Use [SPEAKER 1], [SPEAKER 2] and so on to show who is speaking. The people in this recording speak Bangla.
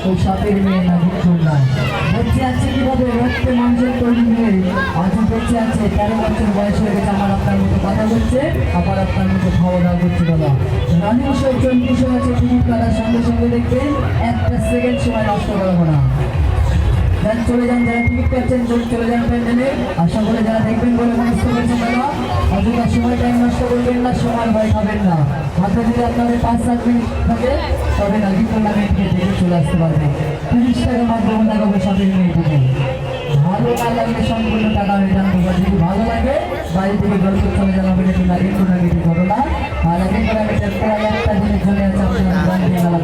[SPEAKER 1] ওই সাপের মেয়ে না ভিক্ষুর নয়। বেঁচে আছে কিভাবে রক্তে মাংসের তৈরি হয়ে আজ বেঁচে আছে, 13 বছর বয়স হয়ে গেছে, আমার আপনার মতো কথা বলছে, আবার আপনার মতো খাওয়া দাওয়া করছে। বাবা রানিং শো 24 আছে, টিকিট কাটার সঙ্গে সঙ্গে দেখবেন, একটা সেকেন্ড সময় নষ্ট করবো না। যারা চলে যান, যারা টিকিট কাটছেন চলে যান প্যান্ডেলে। আশা করে যারা দেখবেন বলে মনস্থ করছেন দাদা, অযথা সময় টাইম নষ্ট করবেন না, সময় ভয় খাবেন না। হাতে যদি আপনাদের 5-7 মিনিট থাকে তবে না কি টুর্নামেন্টকে দেখে চলে আসতে পারবেন। 30 টাকা মাধ্যমে লাগাবো সাপের মেয়েটিকে। ভালো না লাগলে সম্পূর্ণ টাকা রিটার্ন করবো। যদি ভালো লাগে বাড়ি থেকে গল্প চলে জানাবেন, একটু লাগে টুর্নামেন্টের ঘটনা। আর এখন টুর্নামেন্টের প্রায় একটা দিনের চলে আছে আপনারা